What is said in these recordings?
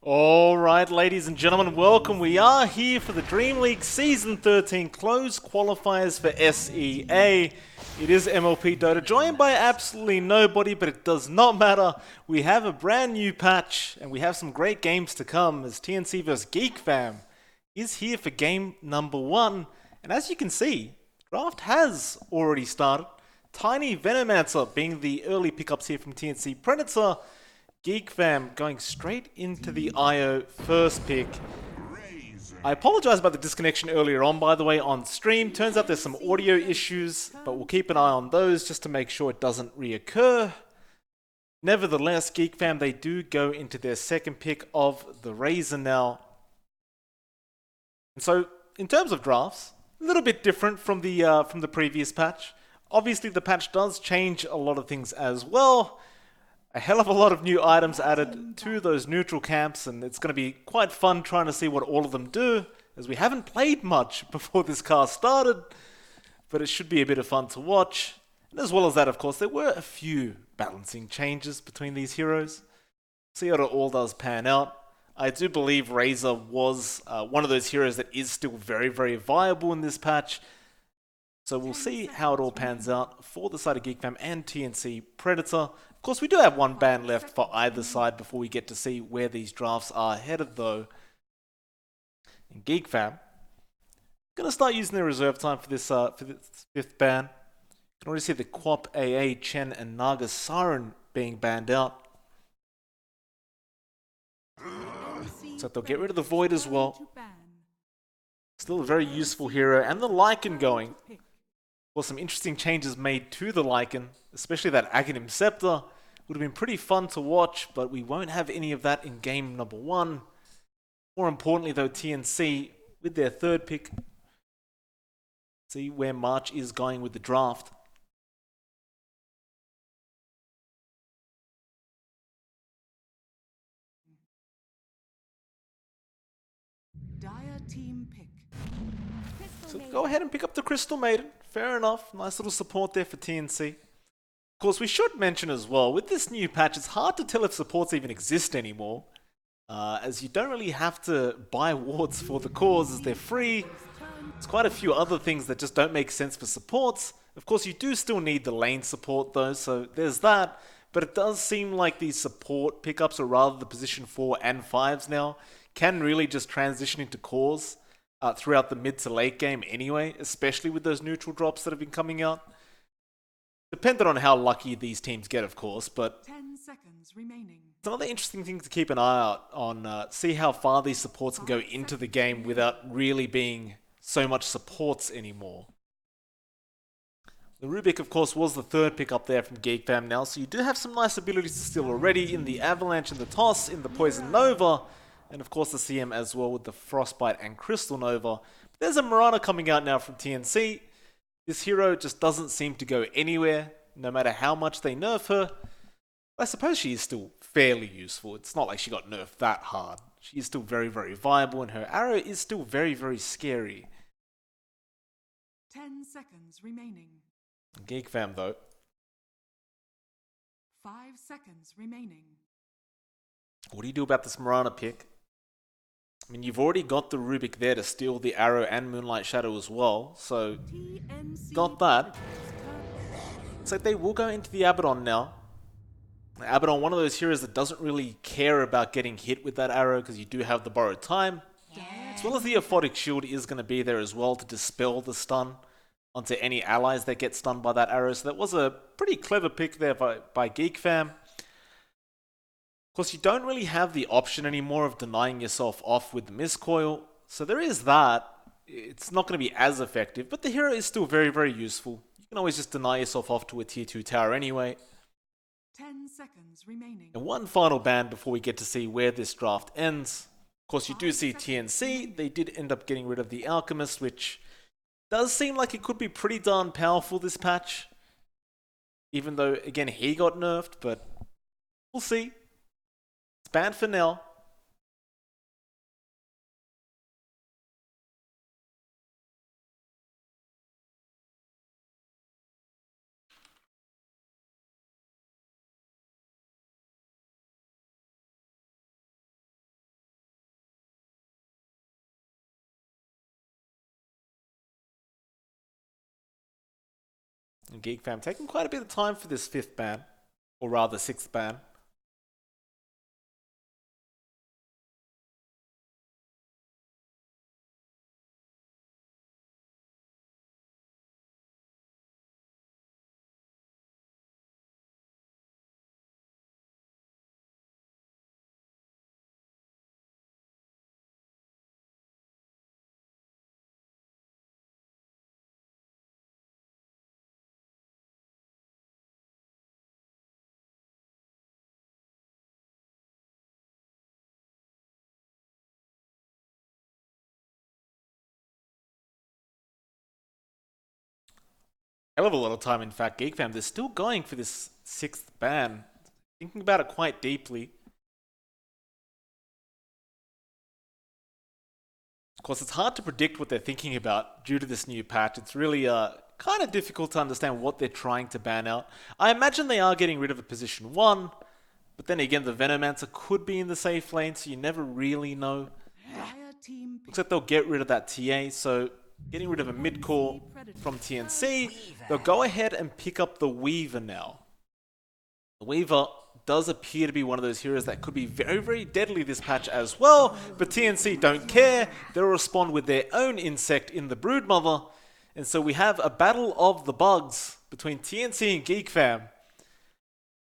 Alright, ladies and gentlemen, welcome. We are here for the DreamLeague Season 13 closed qualifiers for SEA. It is MLP Dota, joined by absolutely nobody, but it does not matter. We have a brand new patch, and we have some great games to come as TNC vs Geek fam is here for game number 1. And as you can see, draft has already started. Tiny Venomancer being the early pickups here from TNC Predator. Geek fam going straight into the IO first pick. I apologize about the disconnection earlier on, by the way, on stream. Turns out there's some audio issues, but we'll keep an eye on those just to make sure it doesn't reoccur. Nevertheless, Geek fam, they do go into their second pick of the Razor now. And so, in terms of drafts, a little bit different from the previous patch. Obviously, the patch does change a lot of things as well. A hell of a lot of new items added to those neutral camps, and it's going to be quite fun trying to see what all of them do, as we haven't played much before this cast started, but it should be a bit of fun to watch. And as well as that, of course, there were a few balancing changes between these heroes. See how it all does pan out. I do believe Razor was one of those heroes that is still very, very viable in this patch. So we'll see how it all pans out for the side of Geek Fam and TNC Predator. Of course, we do have one ban left for either side before we get to see where these drafts are headed, though. In Geek Fam, gonna start using their reserve time for this fifth ban. You can already see the Quap, AA, Chen, and Naga Siren being banned out. So they'll get rid of the Void as well. Still a very useful hero, and the Lycan going. Well, some interesting changes made to the Lycan, especially that Aghanim Scepter. Would have been pretty fun to watch, but we won't have any of that in game number 1. More importantly though, TNC, with their third pick, see where March is going with the draft. Dire team pick. So go ahead and pick up the Crystal Maiden. Fair enough. Nice little support there for TNC. Of course, we should mention as well, with this new patch, it's hard to tell if supports even exist anymore, as you don't really have to buy wards for the cause as they're free. There's quite a few other things that just don't make sense for supports. Of course, you do still need the lane support though, so there's that. But it does seem like these support pickups, or rather the position 4 and 5s now, can really just transition into cores throughout the mid to late game anyway, especially with those neutral drops that have been coming out. Dependent on how lucky these teams get, of course, but 10 seconds remaining. it's another interesting thing to keep an eye out on, see how far these supports can go into the game without really being so much supports anymore. The Rubik, of course, was the third pick up there from Geek Fam now, so you do have some nice abilities to steal already in the Avalanche, in the Toss, in the Poison Nova, and of course the CM as well with the Frostbite and Crystal Nova. But there's a Mirana coming out now from TNC. This hero just doesn't seem to go anywhere, no matter how much they nerf her. I suppose she is still fairly useful. It's not like she got nerfed that hard. She is still very, very viable, and her arrow is still very, very scary. 10 seconds remaining. Geek Fam, though. 5 seconds remaining. What do you do about this Mirana pick? I mean, you've already got the Rubik there to steal the arrow and Moonlight Shadow as well, so TNC got that. So they will go into the Abaddon now. Abaddon, one of those heroes that doesn't really care about getting hit with that arrow because you do have the borrowed time. As well as the Aphotic Shield is going to be there as well to dispel the stun onto any allies that get stunned by that arrow. So that was a pretty clever pick there by Geek Fam. Of course, you don't really have the option anymore of denying yourself off with the Miscoil, so there is that. It's not going to be as effective, but the hero is still very, very useful. You can always just deny yourself off to a tier 2 tower anyway. 10 seconds remaining. And one final ban before we get to see where this draft ends. Of course, you do see TNC. They did end up getting rid of the Alchemist, which does seem like it could be pretty darn powerful this patch. Even though, again, he got nerfed, but we'll see. It's banned for now. And Geek Fam taking quite a bit of time for this 5th ban, or rather 6th ban. Hell of a lot of time, in fact, Geek Fam. They're still going for this 6th ban. Thinking about it quite deeply. Of course, it's hard to predict what they're thinking about due to this new patch. It's really kind of difficult to understand what they're trying to ban out. I imagine they are getting rid of a position 1, but then again, the Venomancer could be in the safe lane, so you never really know. Looks like they'll get rid of that TA, so getting rid of a mid-core from TNC, they'll go ahead and pick up the Weaver now. The Weaver does appear to be one of those heroes that could be very, very deadly this patch as well, but TNC don't care. They'll respond with their own insect in the Broodmother, and so we have a battle of the bugs between TNC and Geek Fam.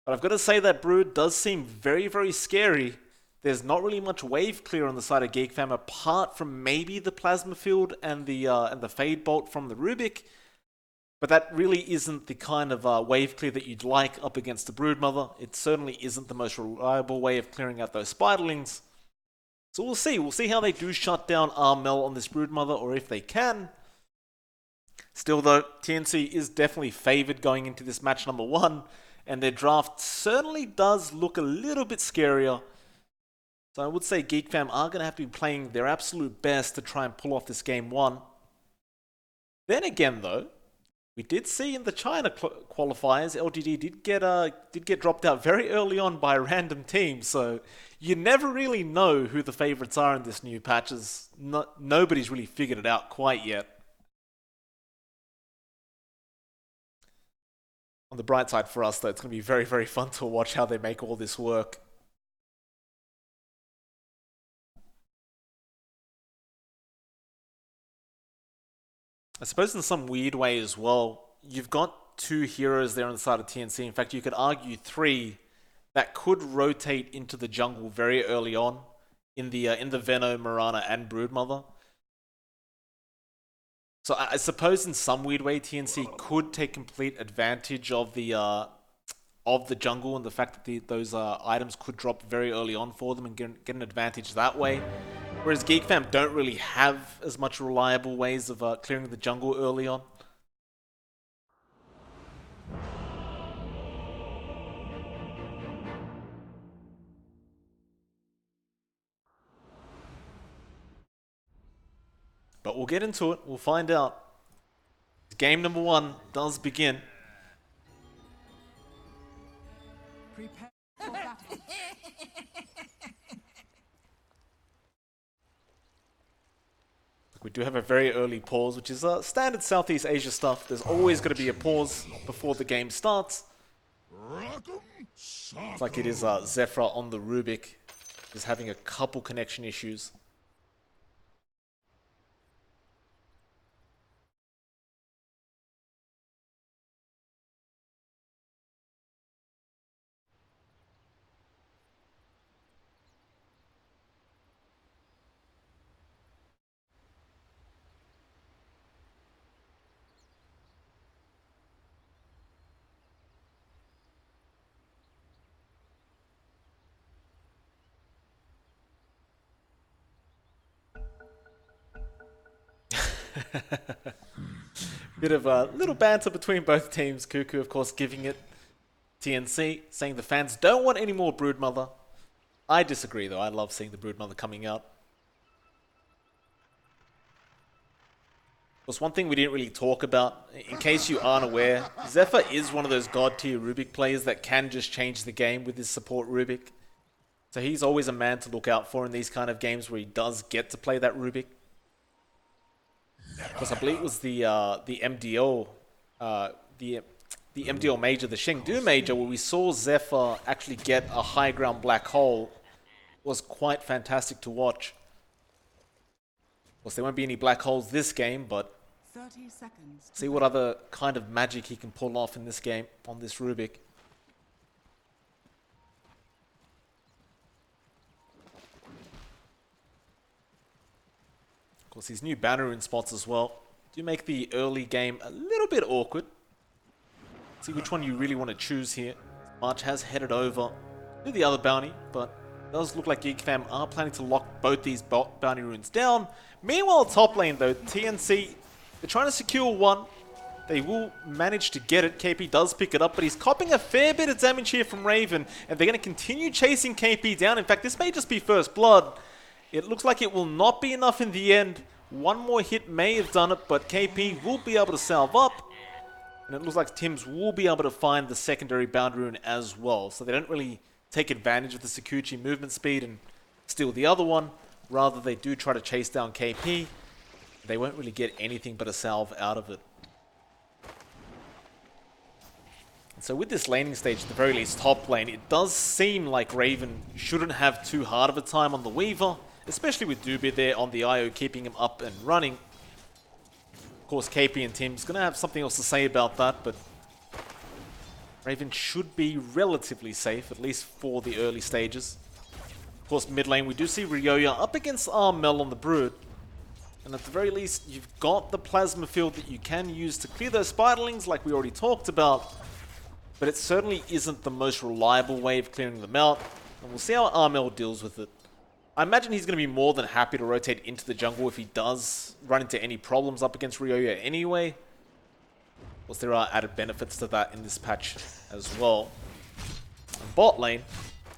But I've got to say that Brood does seem very, very scary. There's not really much wave clear on the side of Geek Fam apart from maybe the Plasma Field and the Fade Bolt from the Rubik. But that really isn't the kind of wave clear that you'd like up against the Broodmother. It certainly isn't the most reliable way of clearing out those Spiderlings. So we'll see. We'll see how they do shut down Armel on this Broodmother, or if they can. Still though, TNC is definitely favoured going into this match number 1. And their draft certainly does look a little bit scarier. So I would say Geek Fam are going to have to be playing their absolute best to try and pull off this game 1. Then again though, we did see in the China qualifiers, LGD did get dropped out very early on by a random team, so you never really know who the favourites are in this new patch, as nobody's really figured it out quite yet. On the bright side for us though, it's going to be very, very fun to watch how they make all this work. I suppose in some weird way as well, you've got 2 heroes there on the side of TNC. In fact, you could argue 3 that could rotate into the jungle very early on in the Veno, Mirana, and Broodmother. So I suppose in some weird way, TNC could take complete advantage of the jungle and the fact that those items could drop very early on for them and get an advantage that way. Whereas Geek Fam don't really have as much reliable ways of clearing the jungle early on. But we'll get into it. We'll find out. Game number 1 does begin. Prepare for battle. We do have a very early pause, which is standard Southeast Asia stuff. There's always going to be a pause before the game starts. It's like it is Zephyr on the Rubik, is having a couple connection issues. Bit of a little banter between both teams. Cuckoo, of course, giving it TNC, saying the fans don't want any more Broodmother. I disagree, though. I love seeing the Broodmother coming out. Of course, one thing we didn't really talk about, in case you aren't aware, Zephyr is one of those god-tier Rubik players that can just change the game with his support Rubik. So he's always a man to look out for in these kind of games where he does get to play that Rubik. Because I believe it was the MDO, the the MDL Major, the Chengdu Major, where we saw Zephyr actually get a high ground black hole, was quite fantastic to watch. Of course, there won't be any black holes this game, but 30 seconds. see what other kind of magic he can pull off in this game on this Rubik. Of course, these new banner rune spots as well do make the early game a little bit awkward. See which one you really want to choose here. March has headed over to the other bounty, but it does look like Geek Fam are planning to lock both these bounty runes down. Meanwhile, top lane though, TNC, they're trying to secure one. They will manage to get it. KP does pick it up, but he's copping a fair bit of damage here from Raven, and they're going to continue chasing KP down. In fact, this may just be first blood. It looks like it will not be enough in the end. One more hit may have done it, but KP will be able to salve up. And it looks like Tims will be able to find the secondary boundary rune as well. So they don't really take advantage of the Sakuchi movement speed and steal the other one. Rather, they do try to chase down KP. They won't really get anything but a salve out of it. And so with this laning stage, at the very least top lane, it does seem like Raven shouldn't have too hard of a time on the Weaver, especially with Doobie there on the IO keeping him up and running. Of course, KP and Tim's going to have something else to say about that, but Raven should be relatively safe, at least for the early stages. Of course, mid lane, we do see Ryoya up against Armel on the Brood. And at the very least, you've got the Plasma Field that you can use to clear those Spiderlings, like we already talked about. But it certainly isn't the most reliable way of clearing them out. And we'll see how Armel deals with it. I imagine he's going to be more than happy to rotate into the jungle if he does run into any problems up against Ryoya anyway. Of course, there are added benefits to that in this patch as well. And bot lane,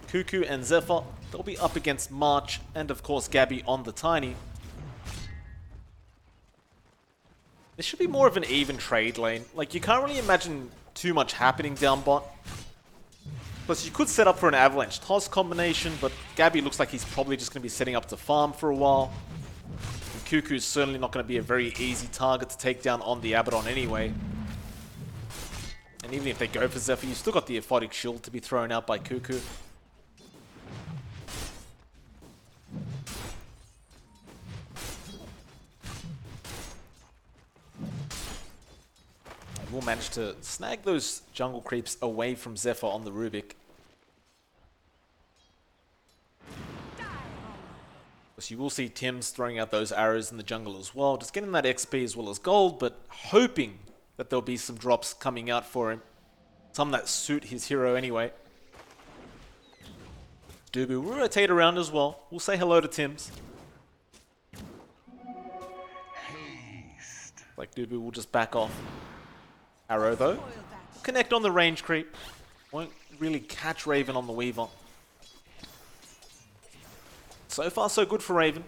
Cuckoo and Zephyr, they'll be up against March and of course Gabby on the Tiny. This should be more of an even trade lane. Like, you can't really imagine too much happening down bot. Plus, you could set up for an Avalanche Toss combination, but Gabby looks like he's probably just going to be setting up to farm for a while. And Cuckoo's certainly not going to be a very easy target to take down on the Abaddon anyway. And even if they go for Zephyr, you've still got the Aphotic Shield to be thrown out by Cuckoo. We'll manage to snag those jungle creeps away from Zephyr on the Rubik. So you will see Tims throwing out those arrows in the jungle as well, just getting that XP as well as gold, but hoping that there'll be some drops coming out for him. Some that suit his hero anyway. Dubu will rotate around as well. We'll say hello to Tims. Like Dubu will just back off. Arrow though, connect on the range creep. Won't really catch Raven on the Weaver. So far so good for Raven.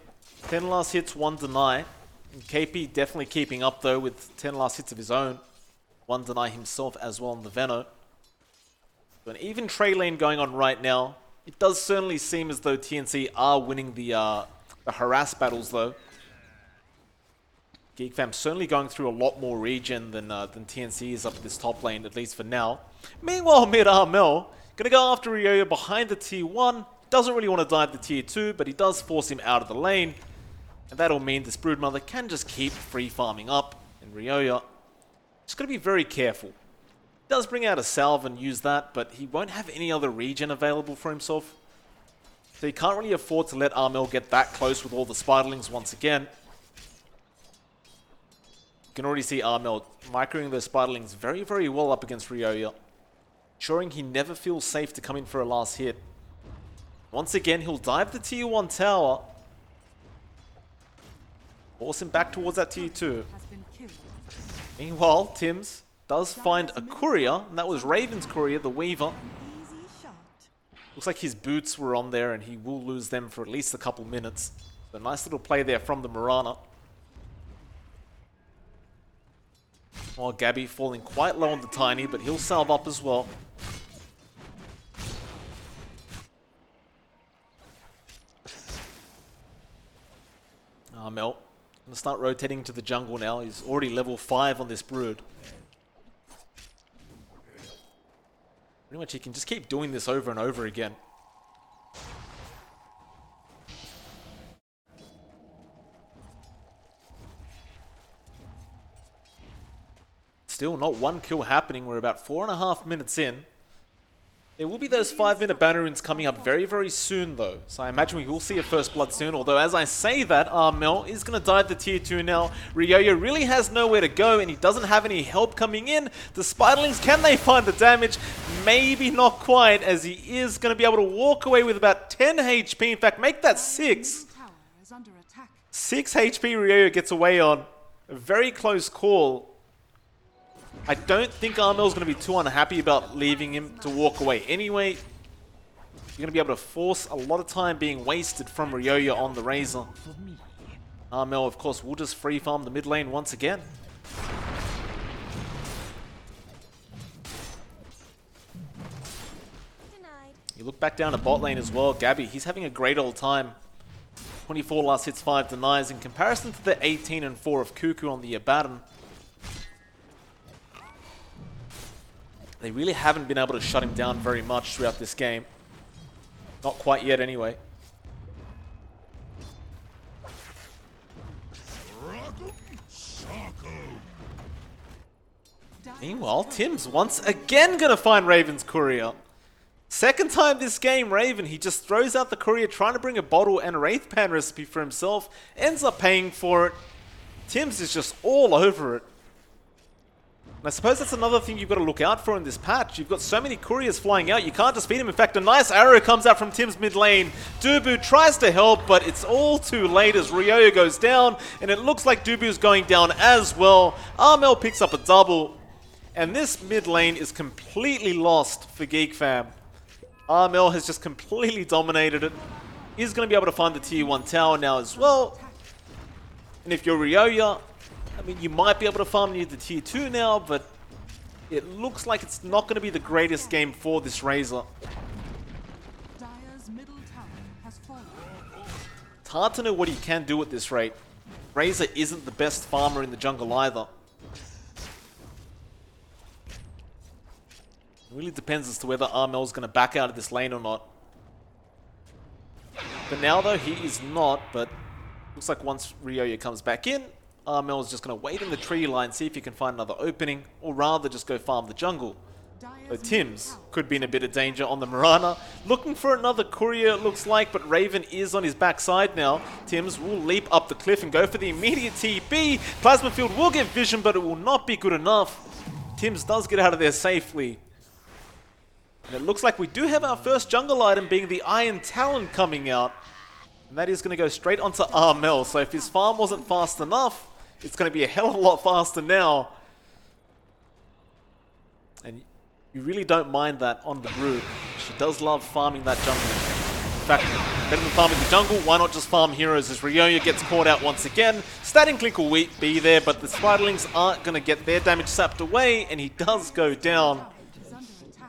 10 last hits, 1 deny. And KP definitely keeping up though with 10 last hits of his own. 1 deny himself as well on the Veno. So an even trade lane going on right now. It does certainly seem as though TNC are winning the harass battles though. Geek Fam certainly going through a lot more regen than TNC is up at this top lane, at least for now. Meanwhile, mid Armel, gonna go after Ryoya behind the tier 1. Doesn't really want to dive the tier 2, but he does force him out of the lane. And that'll mean this Broodmother can just keep free farming up. And Ryoya just gotta be very careful. He does bring out a salve and use that, but he won't have any other regen available for himself. So he can't really afford to let Armel get that close with all the Spiderlings once again. You can already see Armel microing those Spiderlings very, very well up against Ryoya. Ensuring he never feels safe to come in for a last hit. Once again, he'll dive the tier 1 tower. Force him back towards that tier 2. Meanwhile, Tims does find a courier, and that was Raven's courier, the Weaver. Looks like his boots were on there, and he will lose them for at least a couple minutes. So a nice little play there from the Mirana. While Gabby falling quite low on the Tiny, but he'll salve up as well. Armel gonna start rotating to the jungle now. He's already level 5 on this Brood. Pretty much he can just keep doing this over and over again. Still not one kill happening. We're about 4.5 minutes in. There will be those 5-minute banner runes coming up very, very soon though. So I imagine we will see a first blood soon. Although as I say that, Armel is going to dive to tier 2 now. Ryoyo really has nowhere to go and he doesn't have any help coming in. The Spiderlings, can they find the damage? Maybe not quite, as he is going to be able to walk away with about 10 HP. In fact, make that 6. 6 HP Ryoyo gets away on. A very close call. I don't think Armel's going to be too unhappy about leaving him to walk away. Anyway, you're going to be able to force a lot of time being wasted from Ryoyo on the Razor. Armel, of course, will just free farm the mid lane once again. You look back down to bot lane as well. Gabby, he's having a great old time. 24 last hits, 5 denies. In comparison to the 18 and 4 of Cuckoo on the Abaddon, they really haven't been able to shut him down very much throughout this game. Not quite yet, anyway. Meanwhile, Tim's once again gonna find Raven's courier. Second time this game, Raven, he just throws out the courier trying to bring a bottle and a Wraith Pan recipe for himself, ends up paying for it. Tim's is just all over it. And I suppose that's another thing you've got to look out for in this patch. You've got so many couriers flying out, you can't just beat him. In fact, a nice arrow comes out from Tim's mid lane. Dubu tries to help, but it's all too late as Ryoyo goes down, and it looks like Dubu's going down as well. Armel picks up a double, and this mid lane is completely lost for Geek fam. Armel has just completely dominated it. He's going to be able to find the tier 1 tower now as well. And if you're Ryoyo, I mean, you might be able to farm near the tier 2 now, but it looks like it's not going to be the greatest game for this Razor. It's hard to know what he can do at this rate. Razor isn't the best farmer in the jungle either. It really depends as to whether Armel's going to back out of this lane or not. But now though, he is not, but looks like once Ryoyo comes back in, Armel is just going to wait in the tree line, see if he can find another opening, or rather just go farm the jungle. So Tims could be in a bit of danger on the Mirana. Looking for another courier, it looks like, but Raven is on his backside now. Tims will leap up the cliff and go for the immediate TP. Plasma Field will get vision, but it will not be good enough. Tims does get out of there safely. And it looks like we do have our first jungle item being the Iron Talon coming out. And that is going to go straight onto Armel. So if his farm wasn't fast enough, it's going to be a hell of a lot faster now. And you really don't mind that on the Brood. She does love farming that jungle. In fact, better than farming the jungle, why not just farm heroes as Ryoyo gets caught out once again. Static Link will be there, but the Spiderlings aren't going to get their damage sapped away, and he does go down.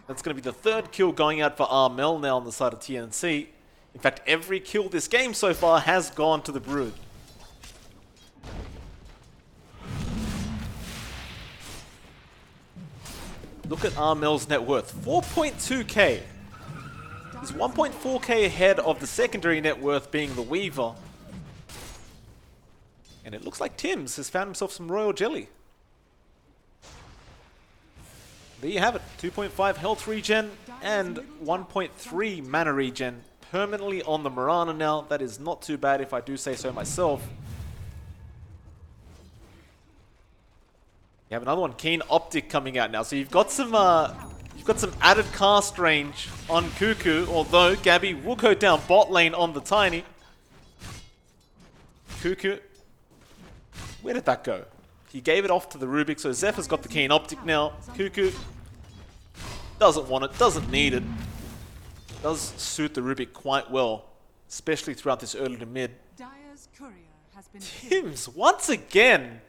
That's going to be the third kill going out for Armel now on the side of TNC. In fact, every kill this game so far has gone to the Brood. Look at Armel's net worth, 4.2k. He's 1.4k ahead of the secondary net worth being the Weaver. And it looks like Tims has found himself some royal jelly. There you have it, 2.5 health regen and 1.3 mana regen permanently on the Mirana now. That is not too bad if I do say so myself. You have another one, Keen Optic, coming out now. So you've got some added cast range on Cuckoo, although Gabby will go down bot lane on the Tiny. Cuckoo, where did that go? He gave it off to the Rubik, so Zephyr's got the Keen Optic now. Cuckoo doesn't want it, doesn't need it. Does suit the Rubik quite well, especially throughout this early to mid. Tims, once again,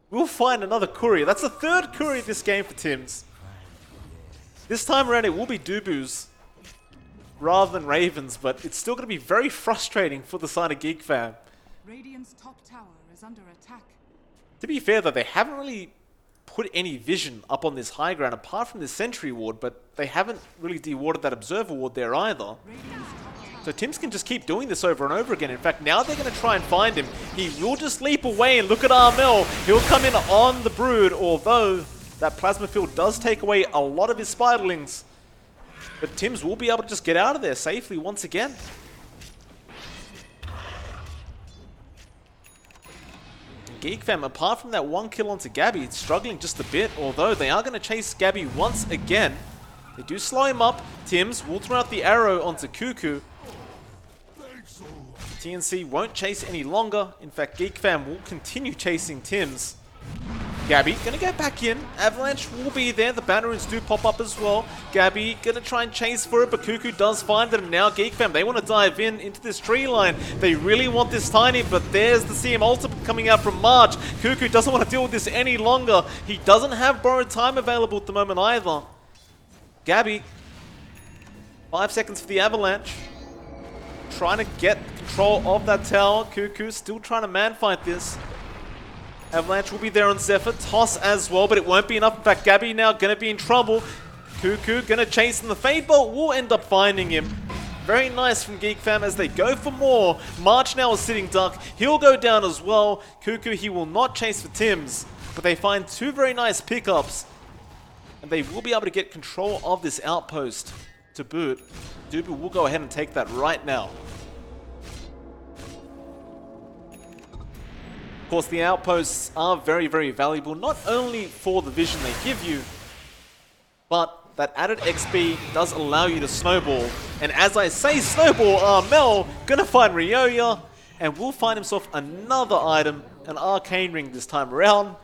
we'll find another courier. That's the third courier this game for Tims. This time around it will be Dubu's rather than Raven's, but it's still going to be very frustrating for the side of Geek fam. Radiant's top tower is under attack. To be fair though, they haven't really put any vision up on this high ground apart from this sentry ward, but they haven't really dewarded that observer ward there either. So Tims can just keep doing this over and over again. In fact, now they're going to try and find him. He will just leap away, and look at Armel. He'll come in on the Brood, although that plasma field does take away a lot of his spiderlings. But Tims will be able to just get out of there safely once again. Geek fam, apart from that 1 kill onto Gabby, it's struggling just a bit, although they are going to chase Gabby once again. They do slow him up. Tims will throw out the arrow onto Cuckoo. TNC won't chase any longer. In fact, Geek fam will continue chasing Tims. Gabby gonna go back in. Avalanche will be there. The Banneroons do pop up as well. Gabby gonna try and chase for it, but Cuckoo does find it. And now Geek fam, they want to dive into this tree line. They really want this tiny, but there's the CM ultimate coming out from March. Cuckoo doesn't want to deal with this any longer. He doesn't have borrowed time available at the moment either. Gabby, 5 seconds for the Avalanche. Trying to get control of that tower. Cuckoo still trying to man fight this. Avalanche will be there on Zephyr. Toss as well, but it won't be enough. In fact, Gabby now going to be in trouble. Cuckoo going to chase, and the Fade Bolt will end up finding him. Very nice from Geek fam as they go for more. March now is sitting duck. He'll go down as well. Cuckoo, he will not chase for Tims, but they find two very nice pickups. And they will be able to get control of this outpost to boot. Dubu will go ahead and take that right now. Of course, the outposts are very, very valuable, not only for the vision they give you, but that added XP does allow you to snowball. And as I say snowball, Armel gonna find Ryoya, and will find himself another item, an arcane ring this time around.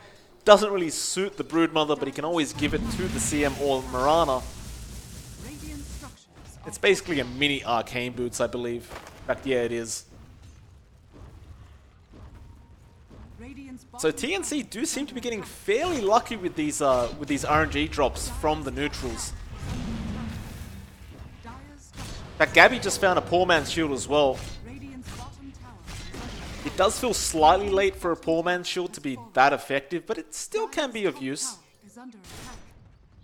Doesn't really suit the Broodmother, but he can always give it to the CM or Mirana. It's basically a mini arcane boots, I believe. In fact, yeah, it is. So TNC do seem to be getting fairly lucky with these RNG drops from the neutrals. In fact, Gabby just found a poor man's shield as well. It does feel slightly late for a poor man's shield to be that effective, but it still can be of use.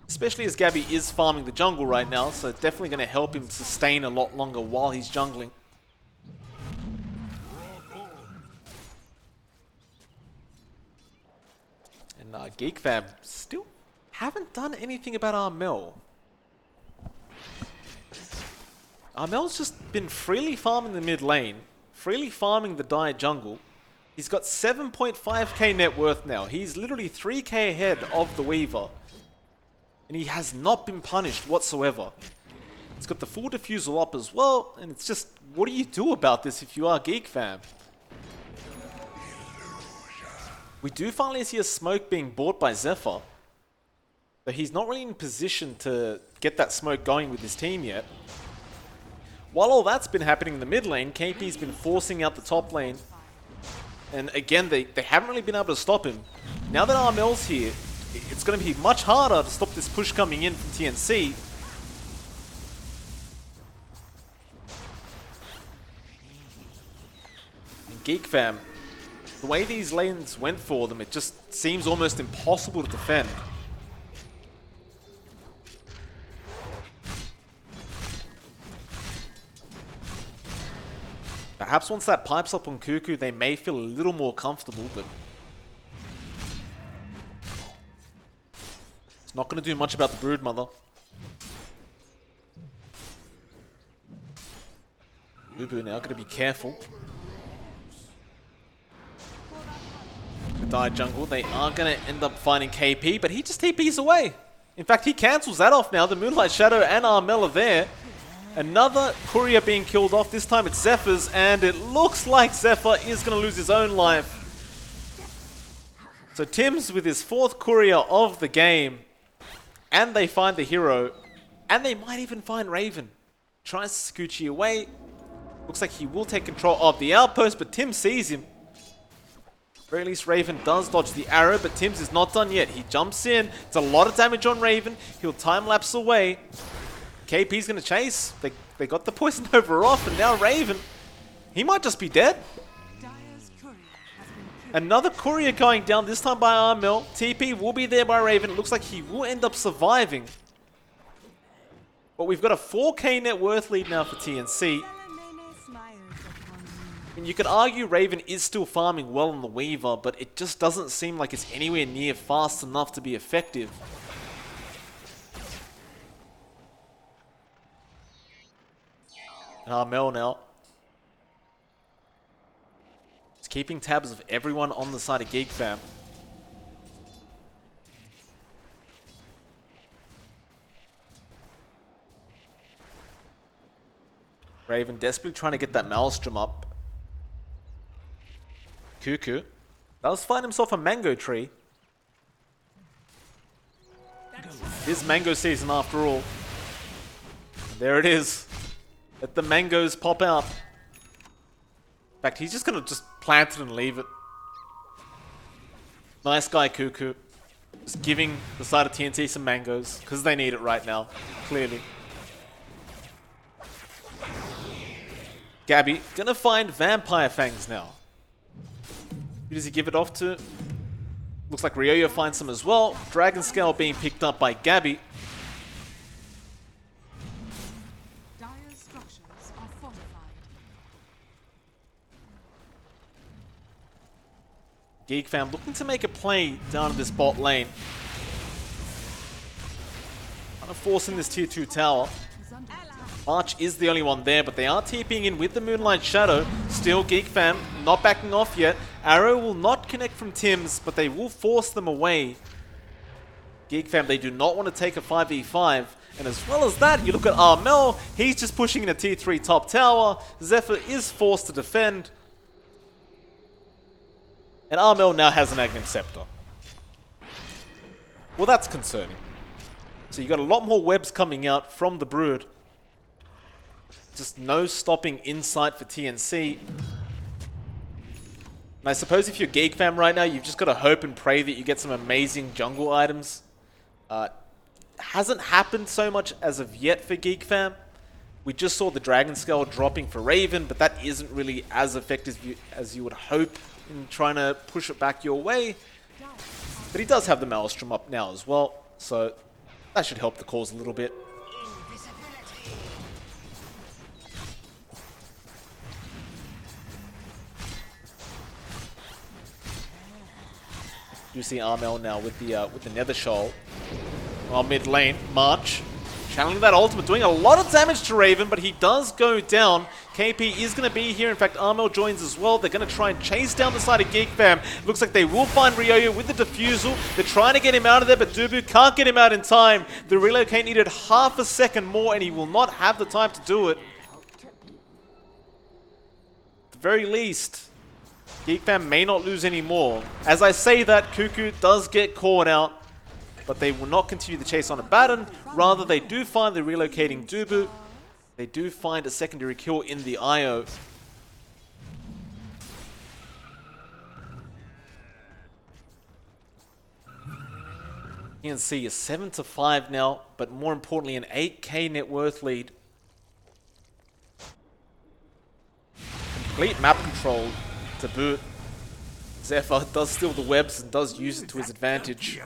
Especially as Gabby is farming the jungle right now, so it's definitely going to help him sustain a lot longer while he's jungling. And Geek fam still haven't done anything about Armel. Armel's just been freely farming the mid lane, freely farming the Dire jungle. He's got 7.5k net worth now. He's literally 3k ahead of the Weaver. And he has not been punished whatsoever. He's got the full defusal up as well, and it's just, what do you do about this if you are Geek fam? We do finally see a smoke being bought by Zephyr, but he's not really in position to get that smoke going with his team yet. While all that's been happening in the mid lane, KP's been forcing out the top lane, and again, they haven't really been able to stop him. Now that Armel's here, it's going to be much harder to stop this push coming in from TNC. And Geek fam, the way these lanes went for them, it just seems almost impossible to defend. Perhaps once that pipes up on Cuckoo, they may feel a little more comfortable, but it's not going to do much about the Broodmother. Ubu now going to be careful. The Dire jungle, they are going to end up finding KP, but he just TPs away. In fact, he cancels that off now. The Moonlight Shadow and Armel are there. Another courier being killed off. This time it's Zephyr's, and it looks like Zephyr is going to lose his own life. So Tims with his 4th courier of the game, and they find the hero, and they might even find Raven. Tries to scoochie away. Looks like he will take control of the outpost, but Tim sees him. At very least Raven does dodge the arrow, but Tims is not done yet. He jumps in. It's a lot of damage on Raven. He'll time-lapse away. KP's going to chase. They got the Poison Over off, and now Raven, he might just be dead. Another courier going down, this time by Armel. TP will be there by Raven. It looks like he will end up surviving. But we've got a 4k net worth lead now for TNC. And you could argue Raven is still farming well on the Weaver, but it just doesn't seem like it's anywhere near fast enough to be effective. Armel now. He's keeping tabs of everyone on the side of Geek fam. Raven desperately trying to get that Maelstrom up. Cuckoo does find himself a mango tree. It is mango season after all. There it is. Let the mangoes pop out. In fact, he's just gonna plant it and leave it. Nice guy, Cuckoo. Just giving the side of TNT some mangoes, because they need it right now, clearly. Gabby, gonna find Vampire Fangs now. Who does he give it off to? Looks like Ryoyo finds some as well. Dragon Scale being picked up by Gabby. Dire structures are fortified. Geek fam looking to make a play down in this bot lane. Kind of forcing this tier 2 tower. March is the only one there, but they are TPing in with the Moonlight Shadow. Still, Geek fam not backing off yet. Arrow will not connect from Tim's, but they will force them away. Geek fam, they do not want to take a 5v5. And as well as that, you look at Armel, he's just pushing in a tier 3 top tower. Zephyr is forced to defend. And Armel now has an Aghanim Scepter. Well, that's concerning. So you got a lot more webs coming out from the Brood. Just no stopping insight for TNC. And I suppose if you're Geek fam right now, you've just got to hope and pray that you get some amazing jungle items. Hasn't happened so much as of yet for Geek fam. We just saw the Dragon Scale dropping for Raven, but that isn't really as effective as you would hope in trying to push it back your way. But he does have the Maelstrom up now as well, so that should help the cause a little bit. You see Armel now with the Nether Shoal. On mid lane, March channeling that ultimate, doing a lot of damage to Raven, but he does go down. KP is going to be here. In fact, Armel joins as well. They're going to try and chase down the side of Geek fam. Looks like they will find Ryoyo with the defusal. They're trying to get him out of there, but Dubu can't get him out in time. The relocate needed half a second more, and he will not have the time to do it. At the very least, Geek fam may not lose any more. As I say that, Cuckoo does get caught out, but they will not continue the chase on a Baton. Rather, they do find the relocating Dubu. They do find a secondary kill in the IO. TNC is 7-5 now, but more importantly, an 8k net worth lead. Complete map control to boot. Zephyr does steal the webs and does use it to his advantage.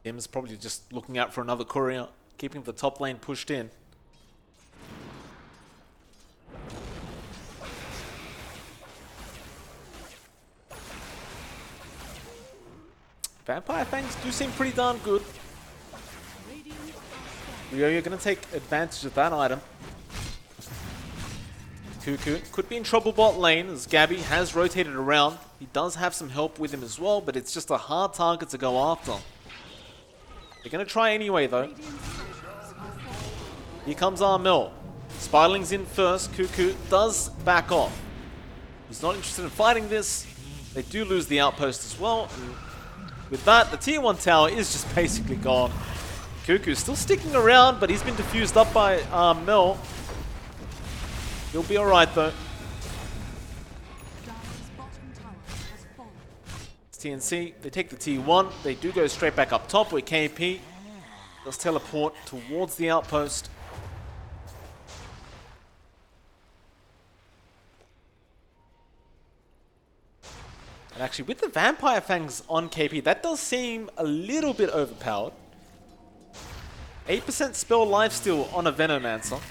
Tim's probably just looking out for another courier, keeping the top lane pushed in. Vampire Fangs do seem pretty darn good. Ryoyo going to take advantage of that item. Cuckoo could be in trouble bot lane as Gabby has rotated around. He does have some help with him as well, but it's just a hard target to go after. They're going to try anyway though. Here comes Armel. Spiraling's in first. Cuckoo does back off. He's not interested in fighting this. They do lose the outpost as well. And with that, the tier 1 tower is just basically gone. Cuckoo's still sticking around, but he's been diffused up by Armel. He'll be alright though. TNC, they take the T1. They do go straight back up top where KP does teleport towards the outpost. And actually, with the Vampire Fangs on KP, that does seem a little bit overpowered. 8% spell lifesteal on a Venomancer.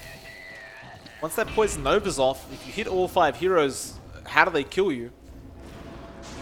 Once that Poison Nova's off, if you hit all 5 heroes, how do they kill you?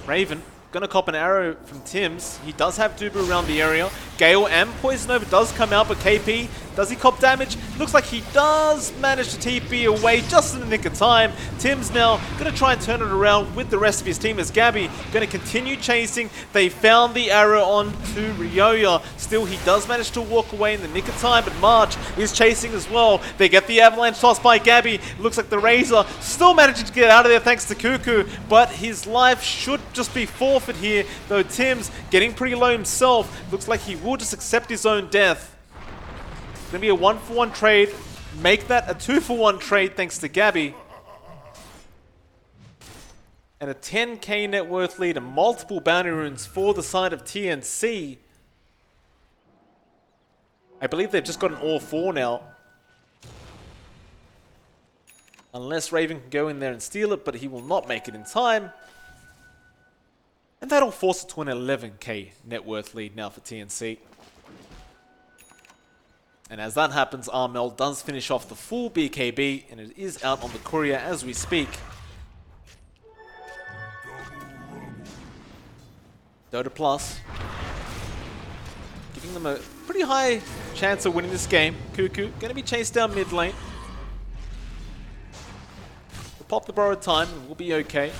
Raven, gonna cop an arrow from Tim's. He does have Dubu around the area. Gale and Poison Nova does come out, but KP, does he cop damage? Looks like he does manage to TP away just in the nick of time. Tim's now gonna try and turn it around with the rest of his team as Gabby gonna continue chasing. They found the arrow onto Ryoya. Still, he does manage to walk away in the nick of time, but March is chasing as well. They get the avalanche toss by Gabby. Looks like the Razor still managing to get out of there thanks to Cuckoo, but his life should just be forfeit here, though Tim's getting pretty low himself. Looks like he will just accept his own death. It's going to be a 1-for-1 trade. Make that a 2-for-1 trade thanks to Gabby. And a 10k net worth lead and multiple bounty runes for the side of TNC. I believe they've just got an all-4 now. Unless Raven can go in there and steal it, but he will not make it in time. And that'll force it to an 11k net worth lead now for TNC. And as that happens, Armel does finish off the full BKB, and it is out on the courier as we speak. Dota Plus, giving them a pretty high chance of winning this game. Cuckoo, going to be chased down mid lane. We'll pop the borrowed time, and we'll be okay.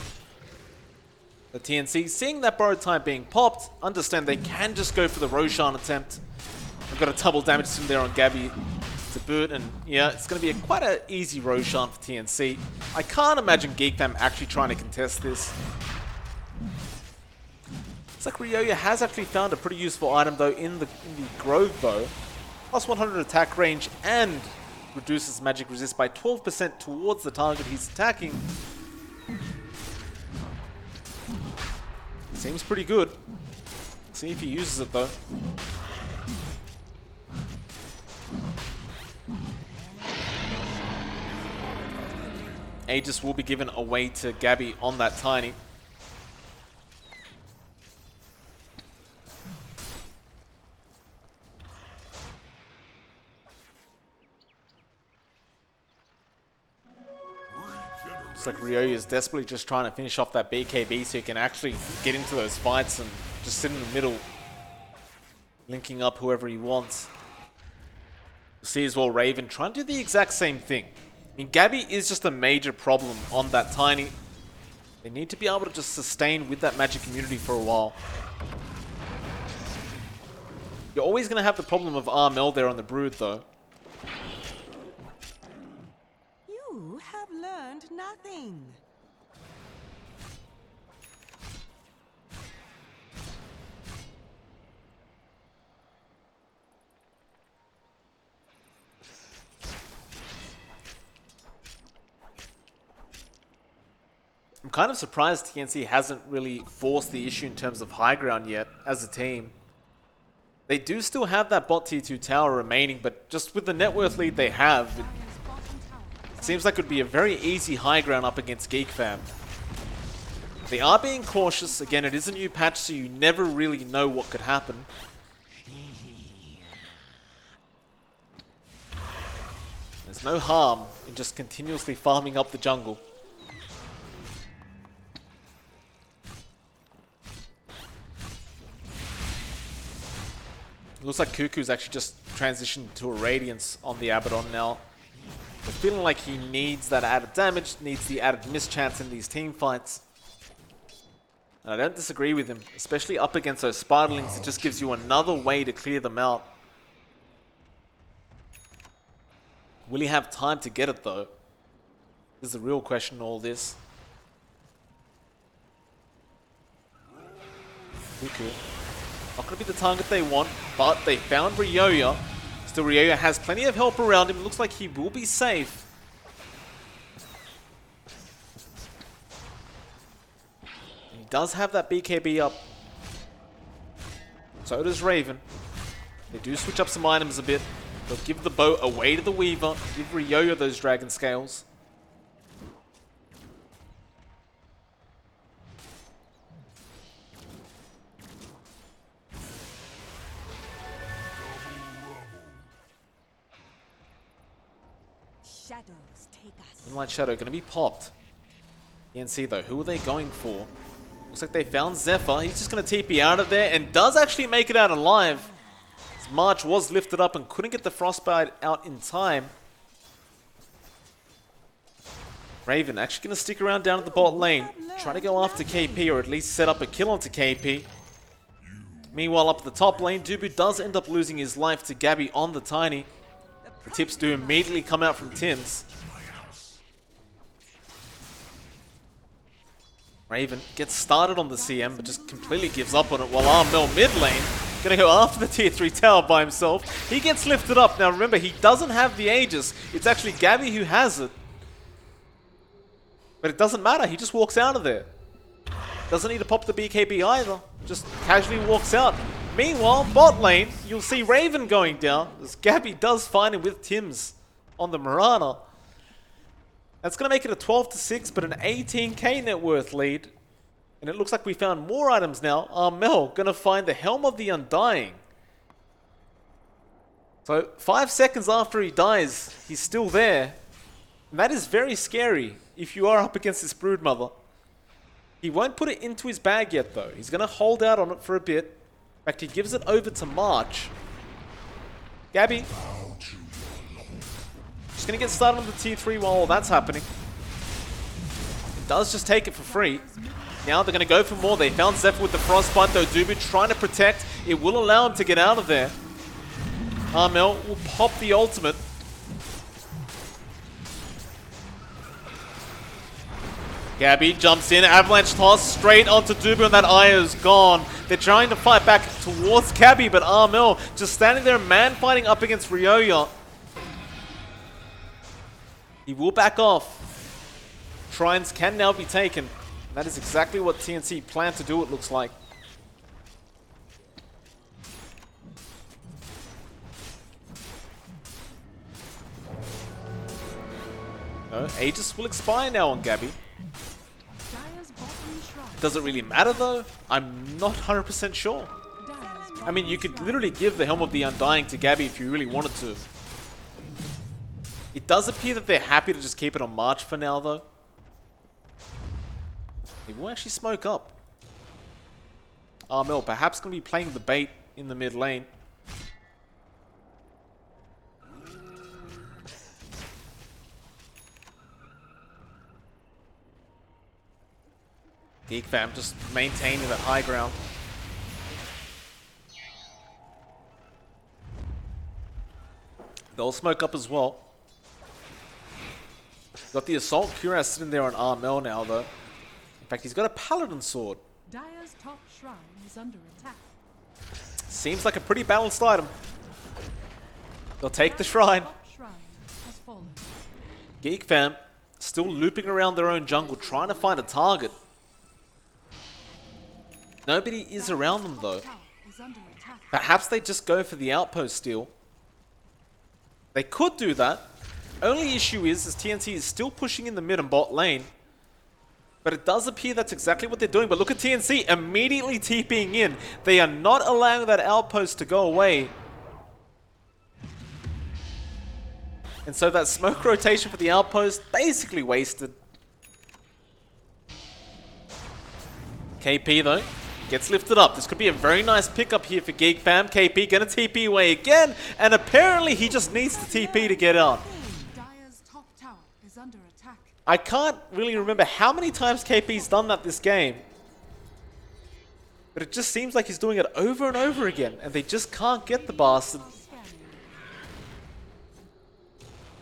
The TNC, seeing that borrowed time being popped, understand they can just go for the Roshan attempt. I've got a double damage from there on Gabby to boot, and yeah, it's going to be quite an easy Roshan for TNC. I can't imagine Geek them actually trying to contest this. Looks like Ryoya has actually found a pretty useful item though in the Grove Bow. Plus 100 attack range and reduces magic resist by 12% towards the target he's attacking. Seems pretty good. See if he uses it though. Aegis will be given away to Gabby on that Tiny. Looks like Ryoya is desperately just trying to finish off that BKB so he can actually get into those fights and just sit in the middle, linking up whoever he wants. You'll see as well Raven trying to do the exact same thing. I mean, Gabby is just a major problem on that Tiny. They need to be able to just sustain with that magic immunity for a while. You're always going to have the problem of Armel there on the Brood though. You have learned nothing. I'm kind of surprised TNC hasn't really forced the issue in terms of high ground yet as a team. They do still have that bot tier 2 tower remaining, but just with the net worth lead they have, it seems like it would be a very easy high ground up against Geek Fam. They are being cautious. Again, it is a new patch, so you never really know what could happen. There's no harm in just continuously farming up the jungle. Looks like Cuckoo's actually just transitioned to a Radiance on the Abaddon now. But feeling like he needs that added damage, needs the added mischance in these team fights. And I don't disagree with him, especially up against those Spiderlings. It just gives you another way to clear them out. Will he have time to get it though? This is the real question in all this. Cuckoo. Not going to be the target they want, but they found Ryoya. Still, Ryoya has plenty of help around him. Looks like he will be safe. He does have that BKB up So does Raven. They do switch up some items a bit. They'll give the bow away to the Weaver. Give Ryoyo those Dragon Scales. Shadows take us. Moonlight Shadow going to be popped. TNC though, who are they going for? Looks like they found Zephyr. He's just going to TP out of there and does actually make it out alive. His March was lifted up and couldn't get the Frostbite out in time. Raven actually going to stick around down at the bot lane. Try to go after KP or at least set up a kill onto KP. Meanwhile up at the top lane, Dubu does end up losing his life to Gabby on the Tiny. The tips do immediately come out from Tims. Raven gets started on the CM, but just completely gives up on it, while Armel mid lane gonna go after the tier 3 tower by himself. He gets lifted up. Now remember, he doesn't have the Aegis. It's actually Gabby who has it. But it doesn't matter, he just walks out of there. Doesn't need to pop the BKB either. Just casually walks out. Meanwhile, bot lane, you'll see Raven going down, as Gabby does find him with Tims on the Mirana. That's going to make it a 12-6, but an 18k net worth lead. And it looks like we found more items now. Armel going to find the Helm of the Undying. So 5 seconds after he dies, he's still there. And that is very scary if you are up against this Broodmother. He won't put it into his bag yet though. He's going to hold out on it for a bit. In fact, he gives it over to March. Gabby. Just going to get started on the tier 3 while all that's happening. It does just take it for free. Now they're going to go for more. They found Zephyr with the Frostbite though. Dubu trying to protect. It will allow him to get out of there. Armel will pop the ultimate. Gabby jumps in, avalanche toss straight onto Dubu, and that Io's gone. They're trying to fight back towards Gabby, but Armel just standing there, man fighting up against Ryoyo. He will back off. Shrines can now be taken. That is exactly what TNC planned to do, it looks like. No, Aegis will expire now on Gabby. Does it really matter though? I'm not 100% sure. I mean, you could literally give the Helm of the Undying to Gabby if you really wanted to. It does appear that they're happy to just keep it on March for now though. He will actually smoke up. Armel perhaps going to be playing the bait in the mid lane. Geek fam just maintaining that high ground. They'll smoke up as well. Got the Assault Cuirass sitting there on Armel now though. In fact, he's got a Paladin Sword. Dire's top shrine is under attack. Seems like a pretty balanced item. They'll take the shrine. Top shrine has fallen. Geek fam still looping around their own jungle trying to find a target. Nobody is around them though. Tower is under attack. Perhaps they just go for the outpost steal. They could do that. Only issue is TNC is still pushing in the mid and bot lane. But it does appear that's exactly what they're doing. But look at TNC immediately TPing in. They are not allowing that outpost to go away. And so that smoke rotation for the outpost basically wasted. KP though gets lifted up. This could be a very nice pickup here for Geek fam. KP gonna TP away again, and apparently he just needs to TP to get out. Dire's top tower is under attack. I can't really remember how many times KP's done that this game. But it just seems like he's doing it over and over again, and they just can't get the bastard.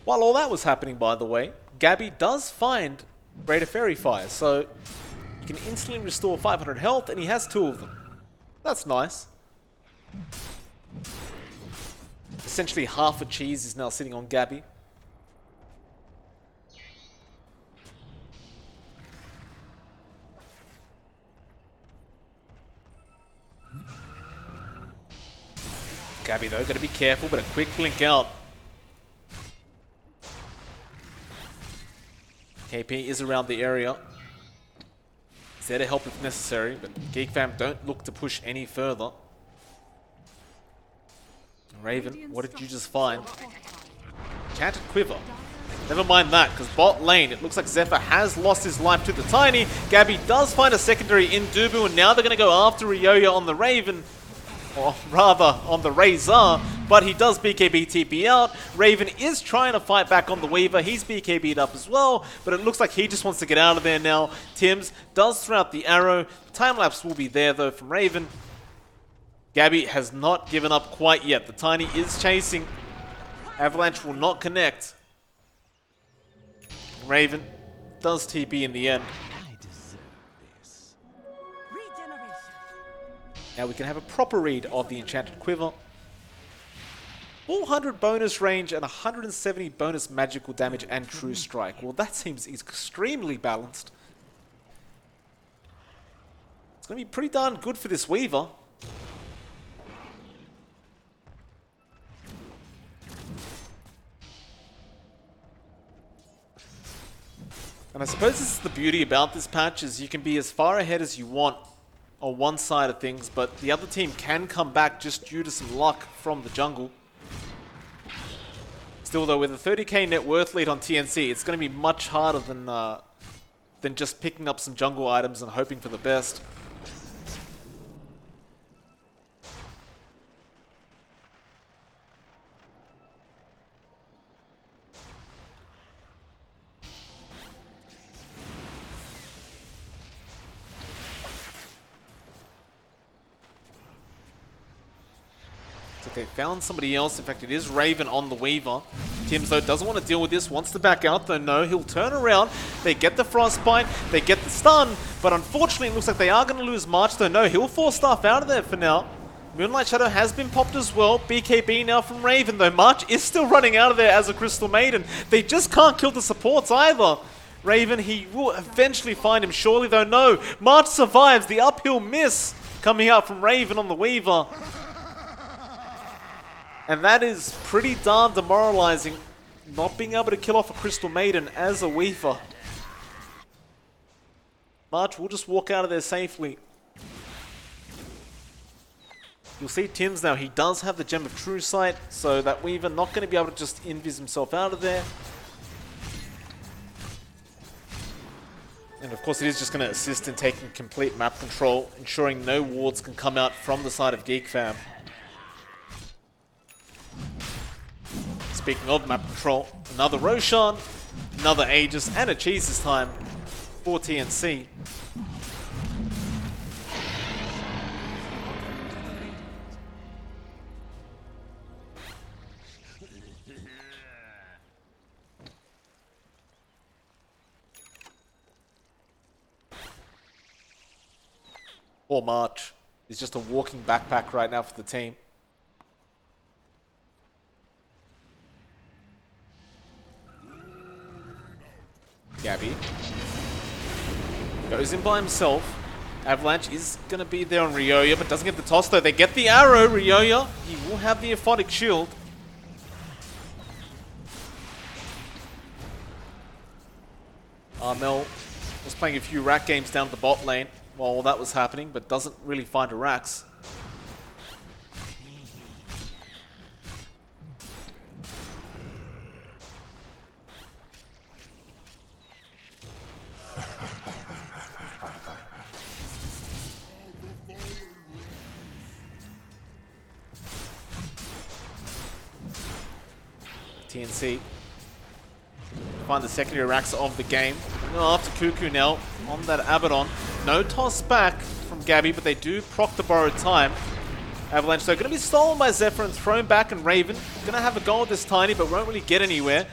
While all that was happening, by the way, Gabby does find Greater Fairy Fire, so you can instantly restore 500 health, and he has 2 of them. That's nice. Essentially half a cheese is now sitting on Gabby. Gabby though, gotta be careful, but a quick blink out. KP is around the area. He's there to help if necessary, but Geek fam don't look to push any further. Raven, what did you just find? Enchanted Quiver. Never mind that, because bot lane, it looks like Zephyr has lost his life to the Tiny. Gabby does find a secondary in Dubu, and now they're going to go after Ryoya on the Raven. Or rather, on the Razor, but he does BKB TP out. Raven is trying to fight back on the Weaver. He's BKB'd up as well, but it looks like he just wants to get out of there now. Tims does throw out the arrow. Time-lapse will be there, though, from Raven. Gabby has not given up quite yet. The Tiny is chasing. Avalanche will not connect. Raven does TP in the end. I deserve this. Regeneration. Now we can have a proper read of the Enchanted Quiver. 400 bonus range and 170 bonus magical damage and true strike. Well, that seems extremely balanced. It's going to be pretty darn good for this Weaver. And I suppose this is the beauty about this patch, is you can be as far ahead as you want on one side of things, but the other team can come back just due to some luck from the jungle. Still though, with a 30k net worth lead on TNC, it's going to be much harder than just picking up some jungle items and hoping for the best. They found somebody else. In fact, it is Raven on the Weaver. Tims, though, doesn't want to deal with this. Wants to back out, though. No, he'll turn around. They get the Frostbite. They get the stun. But unfortunately, it looks like they are going to lose March, though. No, he'll force staff out of there for now. Moonlight Shadow has been popped as well. BKB now from Raven, though. March is still running out of there as a Crystal Maiden. They just can't kill the supports either. Raven, he will eventually find him, surely, though. No, March survives. The uphill miss coming out from Raven on the Weaver. And that is pretty darn demoralizing, not being able to kill off a Crystal Maiden as a Weaver. March will just walk out of there safely. You'll see Tims now, he does have the Gem of True Sight, so that Weaver not going to be able to just invis himself out of there. And of course it is just going to assist in taking complete map control, ensuring no wards can come out from the side of Geek fam. Speaking of map control, another Roshan, another Aegis, and a Cheese this time for TNC. Poor March is just a walking backpack right now for the team. Gabby goes in by himself. Avalanche is going to be there on Ryoya, but doesn't get the toss though. They get the arrow. Ryoya, he will have the aphotic shield. Armel was playing a few rack games down the bot lane while that was happening, but doesn't really find a racks. TNC find the secondary racks of the game. After Cuckoo now on that Abaddon. No toss back from Gabby, but they do proc the borrowed time. Avalanche, though, going to be stolen by Zephyr and thrown back, and Raven going to have a go at this Tiny, but won't really get anywhere.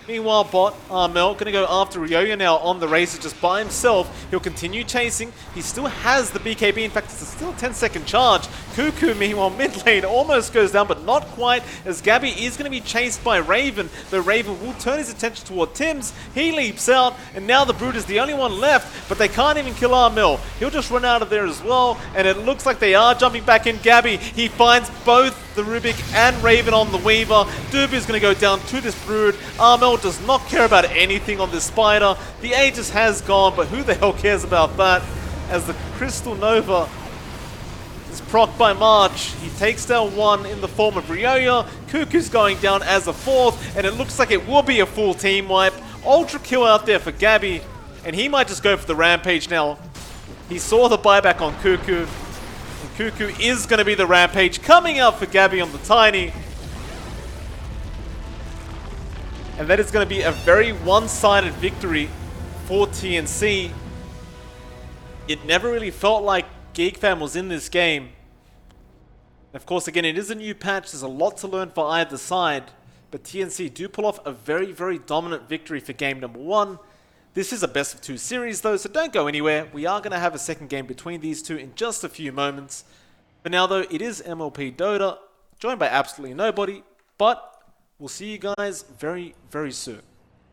Meanwhile, bot Armel going to go after Ryoya now on the Razor just by himself. He'll continue chasing. He still has the BKB. In fact, it's still a 10-second charge. Cuckoo, meanwhile, mid lane almost goes down, but not quite, as Gabby is going to be chased by Raven. Though Raven will turn his attention toward Tims. He leaps out, and now the Brood is the only one left, but they can't even kill Armel. He'll just run out of there as well, and it looks like they are jumping back in. Gabby, he finds both the Rubik and Raven on the Weaver. Derby is going to go down to this Brood. Armel does not care about anything on this Spider. The Aegis has gone, but who the hell cares about that? As the Crystal Nova is procced by March. He takes down one in the form of Ryoya. Cuckoo's going down as a fourth, and it looks like it will be a full team wipe. Ultra kill out there for Gabby, and he might just go for the Rampage now. He saw the buyback on Cuckoo. Cuckoo is going to be the Rampage coming out for Gabby on the Tiny. And that is going to be a very one-sided victory for TNC. It never really felt like Geek Fam was in this game. Of course, again, it is a new patch. There's a lot to learn for either side. But TNC do pull off a very, very dominant victory for game number 1. This is a best of 2 series though, so don't go anywhere. We are going to have a second game between these two in just a few moments. For now though, it is MLP Dota, joined by absolutely nobody, but we'll see you guys very, very soon.